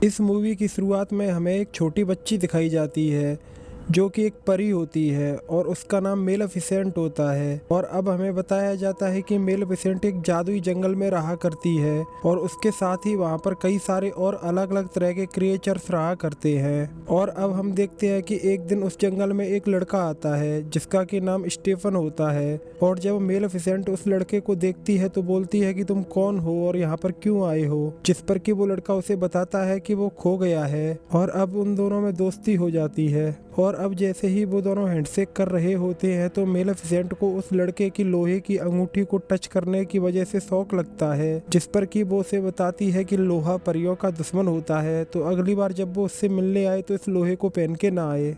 इस मूवी की शुरुआत में हमें एक छोटी बच्ची दिखाई जाती है जो कि एक परी होती है और उसका नाम मेलेफिसेंट होता है। और अब हमें बताया जाता है कि मेलेफिसेंट एक जादुई जंगल में रहा करती है और उसके साथ ही वहाँ पर कई सारे और अलग अलग तरह के क्रिएचर्स रहा करते हैं। और अब हम देखते हैं कि एक दिन उस जंगल में एक लड़का आता है जिसका कि नाम स्टीफन होता है। और जब मेलेफिसेंट उस लड़के को देखती है तो बोलती है कि तुम कौन हो और यहाँ पर क्यों आए हो, जिस पर कि वो लड़का उसे बताता है कि वो खो गया है। और अब उन दोनों में दोस्ती हो जाती है। और अब जैसे ही वो दोनों हैंडशेक कर रहे होते हैं तो मेलेफिसेंट को उस लड़के की लोहे की अंगूठी को टच करने की वजह से शौक लगता है, जिस पर कि वो उसे बताती है कि लोहा परियों का दुश्मन होता है, तो अगली बार जब वो उससे मिलने आए तो इस लोहे को पहन के ना आए।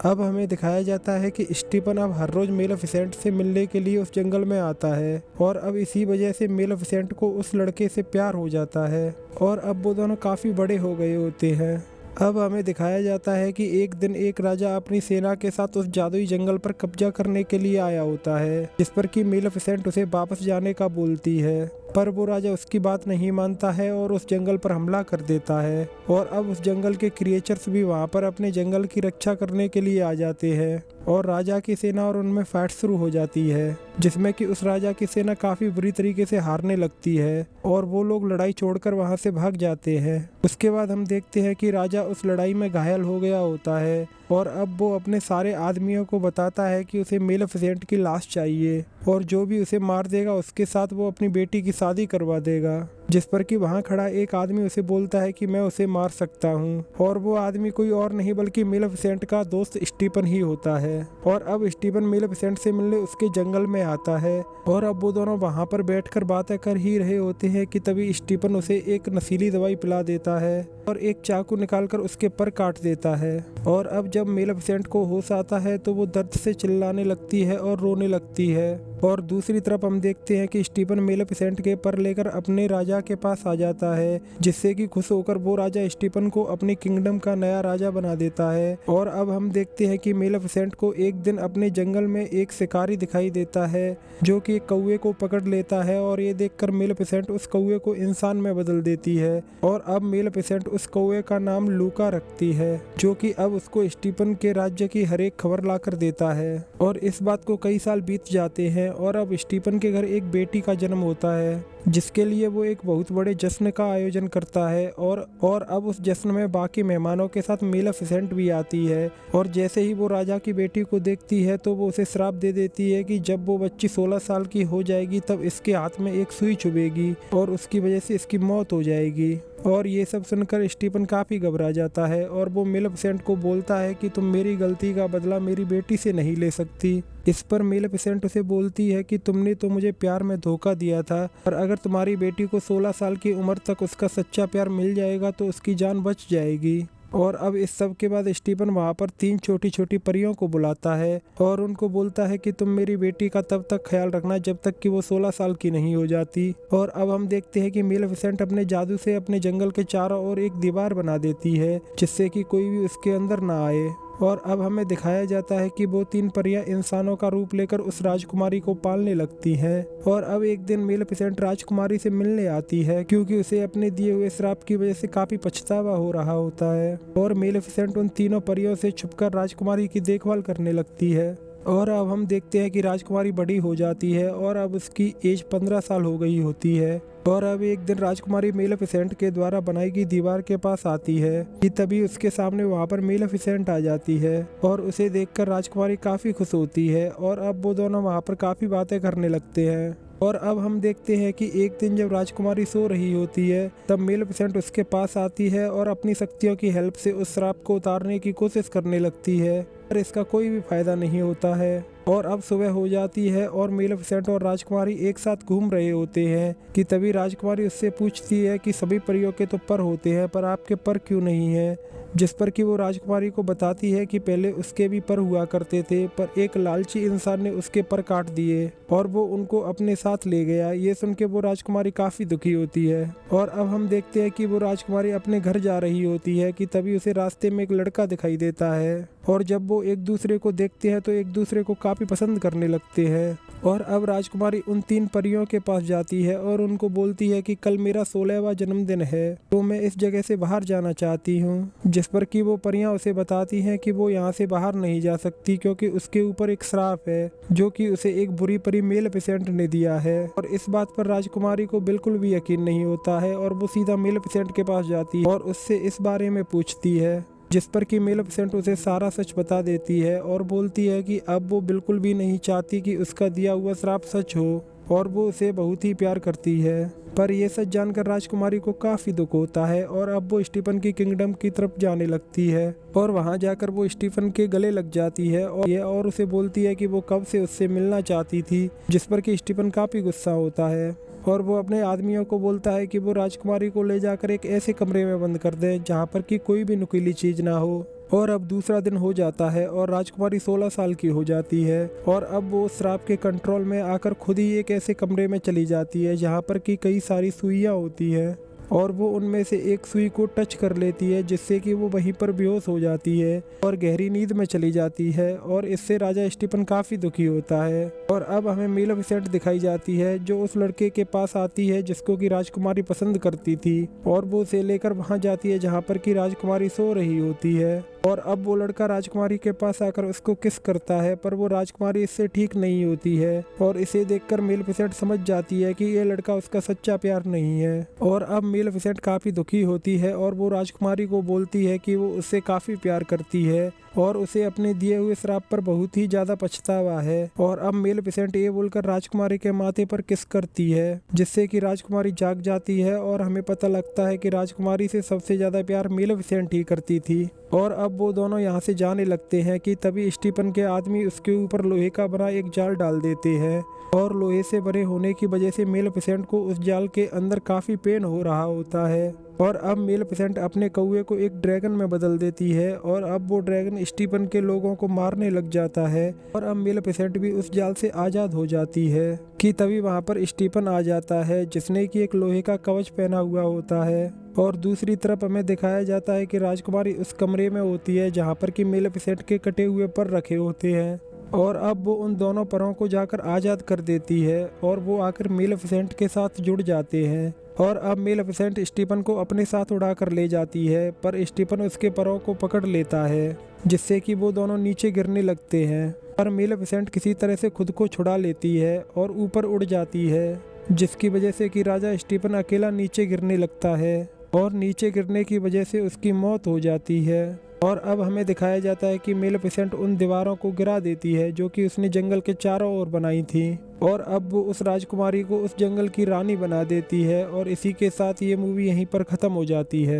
अब हमें दिखाया जाता है कि स्टीफन अब हर रोज मेलेफिसेंट से मिलने के लिए उस जंगल में आता है और अब इसी वजह से मेलेफिसेंट को उस लड़के से प्यार हो जाता है और अब वो दोनों काफ़ी बड़े हो गए होते हैं। अब हमें दिखाया जाता है कि एक दिन एक राजा अपनी सेना के साथ उस जादुई जंगल पर कब्जा करने के लिए आया होता है, जिस पर कि मेलेफिसेंट उसे वापस जाने का बोलती है, पर वो राजा उसकी बात नहीं मानता है और उस जंगल पर हमला कर देता है। और अब उस जंगल के क्रिएचर्स भी वहाँ पर अपने जंगल की रक्षा करने के लिए आ जाते हैं और राजा की सेना और उनमें फाइट शुरू हो जाती है, जिसमें कि उस राजा की सेना काफ़ी बुरी तरीके से हारने लगती है और वो लोग लड़ाई छोड़कर वहाँ से भाग जाते हैं। उसके बाद हम देखते हैं कि राजा उस लड़ाई में घायल हो गया होता है और अब वो अपने सारे आदमियों को बताता है कि उसे मेलेफिसेंट की लाश चाहिए और जो भी उसे मार देगा उसके साथ वो अपनी बेटी की शादी करवा देगा, जिस पर कि वहाँ खड़ा एक आदमी उसे बोलता है कि मैं उसे मार सकता हूँ। और वो आदमी कोई और नहीं बल्कि मेलेफिसेंट का दोस्त स्टीफन ही होता है। और अब स्टीफन मेलेफिसेंट से मिलने उसके जंगल में आता है और अब वो दोनों वहाँ पर बैठकर बातें कर ही रहे होते हैं कि तभी स्टीफन उसे एक नशीली दवाई पिला देता है और एक चाकू निकालकर उसके पर काट देता है। और अब जब मेलेफिसेंट को होश आता है तो वो दर्द से चिल्लाने लगती है और रोने लगती है। और दूसरी तरफ हम देखते हैं कि स्टीफन मेलेफिसेंट के पर लेकर अपने राजा के पास आ जाता है, जिससे कि खुश होकर वो राजा स्टीफन को अपनी किंगडम का नया राजा बना देता है। और अब हम देखते हैं कि मेलेफिसेंट को एक दिन अपने जंगल में एक शिकारी दिखाई देता है जो कि एक कौवे को पकड़ लेता है और ये देखकर मेलेफिसेंट उस कौवे को इंसान में बदल देती है। और अब मेलेफिसेंट उस कौवे का नाम लूका रखती है, जो कि अब उसको स्टीफन के राज्य की हर एक खबर लाकर देता है। और इस बात को कई साल बीत जाते हैं और अब स्टीफन के घर एक बेटी का जन्म होता है, जिसके लिए वो एक बहुत बड़े जश्न का आयोजन करता है। और अब उस जश्न में बाकी मेहमानों के साथ मेलेफिसेंट भी आती है और जैसे ही वो राजा की बेटी को देखती है तो वो उसे श्राप दे देती है कि जब वो बच्ची 16 साल की हो जाएगी तब इसके हाथ में एक सुई चुभेगी और उसकी वजह से इसकी मौत हो जाएगी। और ये सब सुनकर स्टीफन काफ़ी घबरा जाता है और वो मेलेफिसेंट को बोलता है कि तुम मेरी गलती का बदला मेरी बेटी से नहीं ले सकती। इस पर मेलेफिसेंट उसे बोलती है कि तुमने तो मुझे प्यार में धोखा दिया था, और अगर तुम्हारी बेटी को 16 साल की उम्र तक उसका सच्चा प्यार मिल जाएगा तो उसकी जान बच जाएगी। और अब इस सब के बाद स्टीफन वहाँ पर 3 छोटी छोटी परियों को बुलाता है और उनको बोलता है कि तुम मेरी बेटी का तब तक ख्याल रखना जब तक कि वो 16 साल की नहीं हो जाती। और अब हम देखते हैं कि मेलेफिसेंट अपने जादू से अपने जंगल के चारों ओर एक दीवार बना देती है जिससे कि कोई भी उसके अंदर ना आए। और अब हमें दिखाया जाता है कि वो 3 परियां इंसानों का रूप लेकर उस राजकुमारी को पालने लगती हैं। और अब एक दिन मेलेफिसेंट राजकुमारी से मिलने आती है क्योंकि उसे अपने दिए हुए श्राप की वजह से काफी पछतावा हो रहा होता है। और मेलेफिसेंट उन तीनों परियों से छुपकर राजकुमारी की देखभाल करने लगती है। और अब हम देखते हैं कि राजकुमारी बड़ी हो जाती है और अब उसकी एज 15 साल हो गई होती है। और अब एक दिन राजकुमारी मेलेफिसेंट के द्वारा बनाई गई दीवार के पास आती है कि तभी उसके सामने वहाँ पर मेलेफिसेंट आ जाती है और उसे देखकर राजकुमारी काफ़ी खुश होती है और अब वो दोनों वहाँ पर काफ़ी बातें करने लगते हैं। और अब हम देखते हैं कि एक दिन जब राजकुमारी सो रही होती है तब मेलेफिसेंट उसके पास आती है और अपनी शक्तियों की हेल्प से उस श्राप को उतारने की कोशिश करने लगती है, पर इसका कोई भी फायदा नहीं होता है। और अब सुबह हो जाती है और मेलेफिसेंट और राजकुमारी एक साथ घूम रहे होते हैं कि तभी राजकुमारी उससे पूछती है कि सभी परियों के तो पर होते हैं पर आपके पर क्यों नहीं है, जिस पर कि वो राजकुमारी को बताती है कि पहले उसके भी पर हुआ करते थे पर एक लालची इंसान ने उसके पर काट दिए और वो उनको अपने साथ ले गया। ये सुन के वो राजकुमारी काफ़ी दुखी होती है। और अब हम देखते हैं कि वो राजकुमारी अपने घर जा रही होती है कि तभी उसे रास्ते में एक लड़का दिखाई देता है और जब वो एक दूसरे को देखते हैं तो एक दूसरे को काफ़ी पसंद करने लगते हैं। और अब राजकुमारी उन 3 परियों के पास जाती है और उनको बोलती है कि कल मेरा 16वां जन्मदिन है, तो मैं इस जगह से बाहर जाना चाहती हूँ। जिस पर कि वो परियां उसे बताती हैं कि वो यहाँ से बाहर नहीं जा सकती क्योंकि उसके ऊपर एक श्राप है जो कि उसे एक बुरी परी मेलेफिसेंट ने दिया है। और इस बात पर राजकुमारी को बिल्कुल भी यकीन नहीं होता है और वो सीधा मेलेफिसेंट के पास जाती है और उससे इस बारे में पूछती है, जिस पर कि मेलेफिसेंट उसे सारा सच बता देती है और बोलती है कि अब वो बिल्कुल भी नहीं चाहती कि उसका दिया हुआ श्राप सच हो और वो उसे बहुत ही प्यार करती है। पर यह सच जानकर राजकुमारी को काफ़ी दुख होता है और अब वो स्टीफन की किंगडम की तरफ जाने लगती है और वहां जाकर वो स्टीफन के गले लग जाती है और उसे बोलती है कि वो कब से उससे मिलना चाहती थी, जिस पर कि स्टीफन काफ़ी गुस्सा होता है और वो अपने आदमियों को बोलता है कि वो राजकुमारी को ले जाकर एक ऐसे कमरे में बंद कर दें जहाँ पर कि कोई भी नुकीली चीज़ ना हो। और अब दूसरा दिन हो जाता है और राजकुमारी 16 साल की हो जाती है और अब वो श्राप के कंट्रोल में आकर खुद ही एक ऐसे कमरे में चली जाती है जहाँ पर कि कई सारी सुइयाँ होती है और वो उनमें से एक सुई को टच कर लेती है जिससे कि वो वहीं पर बेहोश हो जाती है और गहरी नींद में चली जाती है। और इससे राजा स्टीफन काफ़ी दुखी होता है। और अब हमें मेलेफिसेंट दिखाई जाती है जो उस लड़के के पास आती है जिसको कि राजकुमारी पसंद करती थी और वो उसे लेकर वहां जाती है जहां पर कि राजकुमारी सो रही होती है। और अब वो लड़का राजकुमारी के पास आकर उसको किस करता है पर वो राजकुमारी इससे ठीक नहीं होती है और इसे देखकर मेलेफिसेंट समझ जाती है कि ये लड़का उसका सच्चा प्यार नहीं है। और अब मेलेफिसेंट काफ़ी दुखी होती है और वो राजकुमारी को बोलती है कि वो उससे काफ़ी प्यार करती है और उसे अपने दिए हुए श्राप पर बहुत ही ज़्यादा पछतावा है। और अब मेलेफिसेंट ये बोलकर राजकुमारी के माथे पर किस करती है जिससे कि राजकुमारी जाग जाती है और हमें पता लगता है कि राजकुमारी से सबसे ज़्यादा प्यार मेलेफिसेंट ही करती थी। और अब वो दोनों यहाँ से जाने लगते हैं कि तभी स्टीफन के आदमी उसके ऊपर लोहे का बना एक जाल डाल देते हैं और लोहे से बने होने की वजह से मेलेफिसेंट को उस जाल के अंदर काफ़ी पेन हो रहा होता है। और अब मेलेफिसेंट अपने कौवे को एक ड्रैगन में बदल देती है और अब वो ड्रैगन स्टीफन के लोगों को मारने लग जाता है और अब मेलेफिसेंट भी उस जाल से आज़ाद हो जाती है कि तभी वहाँ पर स्टीफन आ जाता है जिसने कि एक लोहे का कवच पहना हुआ होता है। और दूसरी तरफ हमें दिखाया जाता है कि राजकुमारी उस कमरे में होती है जहाँ पर कि मेलेफिसेंट के कटे हुए पर रखे होते हैं और अब वो उन दोनों परों को जाकर आज़ाद कर देती है और वो आकर मेलेफिसेंट के साथ जुड़ जाते हैं। और अब मेलेफिसेंट स्टीफन को अपने साथ उड़ाकर ले जाती है पर स्टीफन उसके परों को पकड़ लेता है जिससे कि वो दोनों नीचे गिरने लगते हैं। पर मेलेफिसेंट किसी तरह से खुद को छुड़ा लेती है और ऊपर उड़ जाती है जिसकी वजह से कि राजा स्टीफन अकेला नीचे गिरने लगता है और नीचे गिरने की वजह से उसकी मौत हो जाती है। और अब हमें दिखाया जाता है कि मेलेफिसेंट उन दीवारों को गिरा देती है जो कि उसने जंगल के चारों ओर बनाई थी और अब वो उस राजकुमारी को उस जंगल की रानी बना देती है। और इसी के साथ ये मूवी यहीं पर ख़त्म हो जाती है।